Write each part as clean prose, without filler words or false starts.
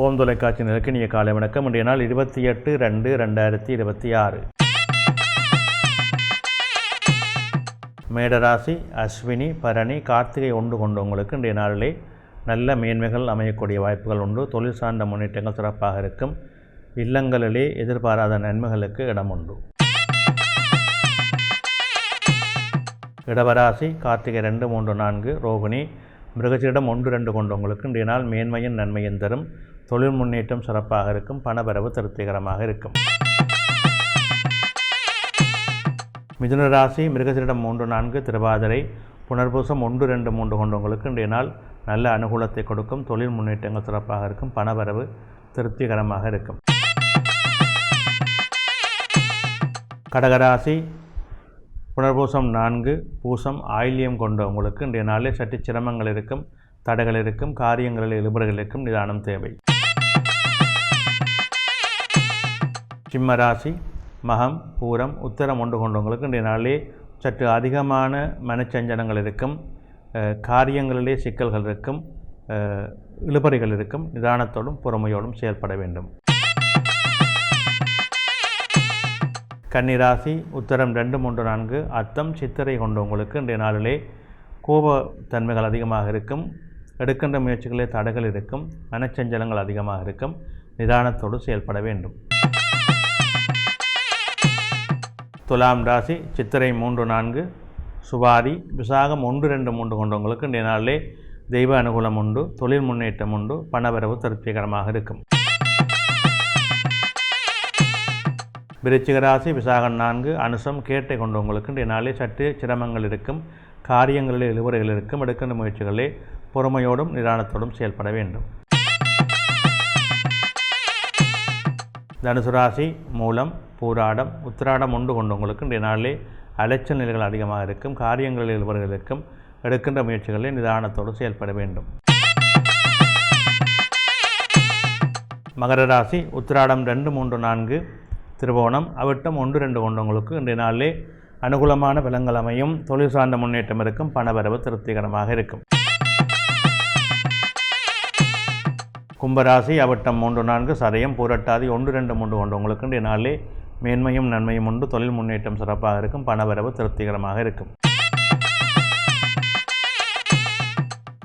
ஓம் தொலைக்காட்சி நிலக்கினிய காலை வணக்கம். இன்றைய நாள் 28/2/2026. மேடராசி, அஸ்வினி, பரணி, கார்த்திகை ஒன்று கொண்டவங்களுக்கு இன்றைய நாளிலே நல்ல மேன்மைகள் அமையக்கூடிய வாய்ப்புகள் உண்டு. தொழில் சார்ந்த முன்னேற்றங்கள் சிறப்பாக இருக்கும். இல்லங்களிலே எதிர்பாராத நன்மைகளுக்கு இடம் உண்டு. இடவராசி, கார்த்திகை 2, 3, 4, ரோகிணி, மிருகசீரிடம் 1, 2 கொண்டவங்களுக்கு இன்றைய நாள் மேன்மையின் நன்மையின் தரும். தொழில் முன்னேற்றம் சிறப்பாக இருக்கும். பணவரவு திருப்திகரமாக இருக்கும். மிதுன ராசி, மிருகசீரிடம் 3, 4, திருவாதிரை, புனர்பூசம் 1, 2, 3 கொண்டவங்களுக்கு இன்றைய நாள் நல்ல அனுகூலத்தை கொடுக்கும். தொழில் முன்னேற்றங்கள் சிறப்பாக இருக்கும். பணவரவு திருப்திகரமாக இருக்கும். கடகராசி, புனர்பூசம் 4, பூசம், ஆயில்யம் கொண்டவங்களுக்கு இன்றைய நாளில் சற்று சிரமங்கள் இருக்கும். தடைகள் இருக்கும். காரியங்களில் இழுபறிகள் இருக்கும். நிதானம் தேவை. சிம்ம ராசி, மகம், பூரம், உத்திரம் 1 கொண்டவங்களுக்கு இன்றைய நாளிலே சற்று அதிகமான மனச்சஞ்சலங்கள் இருக்கும். காரியங்களிலே சிக்கல்கள் இருக்கும். இழுபறிகள் இருக்கும். நிதானத்தோடும் பொறுமையோடும் செயல்பட வேண்டும். கன்னிராசி, உத்தரம் 2, 3, 4, அத்தம், சித்திரை கொண்டவங்களுக்கு இன்றைய நாளிலே கோபத்தன்மைகள் அதிகமாக இருக்கும். எடுக்கின்ற முயற்சிகளே தடைகள் இருக்கும். மனச்சஞ்சலங்கள் அதிகமாக இருக்கும். நிதானத்தோடு செயல்பட வேண்டும். துலாம் ராசி, சித்திரை 3, 4, சுவாதி, விசாகம் 1, 2, 3 கொண்டவங்களுக்கு இன்றைய நாளிலே தெய்வ அனுகூலம் உண்டு. தொழில் முன்னேற்றம் உண்டு. பணவரவு திருப்திகரமாக இருக்கும். விருச்சிக ராசி, விசாகம் 4, அனுசம், கேட்டை கொண்டவங்களுக்கு இன்றைய நாளில் சற்று சிரமங்கள் இருக்கும். காரியங்களில் இழுபறிகள் இருக்கும். எடுக்கின்ற முயற்சிகளே பொறுமையோடும் நிதானத்தோடும் செயல்பட வேண்டும். தனுசு ராசி, மூலம், பூராடம், உத்திராடம் 1 கொண்டவங்களுக்கு இன்றைய நாளிலே அலைச்சல் நிலைகள் அதிகமாக இருக்கும். காரியங்களில் இழுபறிகள் இருக்கும். எடுக்கின்ற முயற்சிகளே நிதானத்தோடு செயல்பட வேண்டும். மகர ராசி, உத்திராடம் 2, 3, 4, திருவோணம், அவிட்டம் 1, 2 கொண்டவங்களுக்கு இன்றைய நாளிலே அனுகூலமான பலன்கள் அமையும். தொழில் சார்ந்த முன்னேற்றம் இருக்கும். பணவரவு திருப்திகரமாக இருக்கும். கும்பராசி, அவிட்டம் 3, 4, சதயம், பூரட்டாதி 1, 2, 3 கொண்டவங்களுக்கு இன்றைய நாளிலே மேன்மையும் நன்மையும் உண்டு. தொழில் முன்னேற்றம் சிறப்பாக இருக்கும். பணவரவு திருப்திகரமாக இருக்கும்.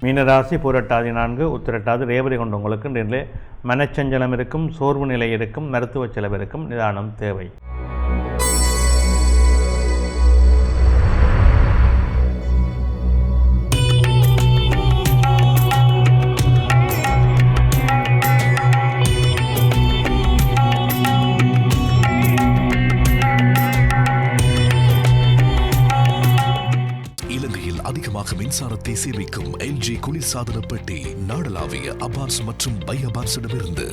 மீனராசி, பூரட்டாதி 4, உத்திரட்டாதி, ரேவதி கொண்டவங்களுக்கு இன்றைய மனச்சஞ்சலம் இருக்கும். சோர்வு நிலை இருக்கும். மருத்துவ செலவு இருக்கும். நிதானம் தேவை. அதிகமாக மின்சாரத்தை சேமிக்கும் LG குளிர்சாதன பெட்டி நாடளாவிய அபார்ஸ் மற்றும் பை அபார்ஸிடமிருந்து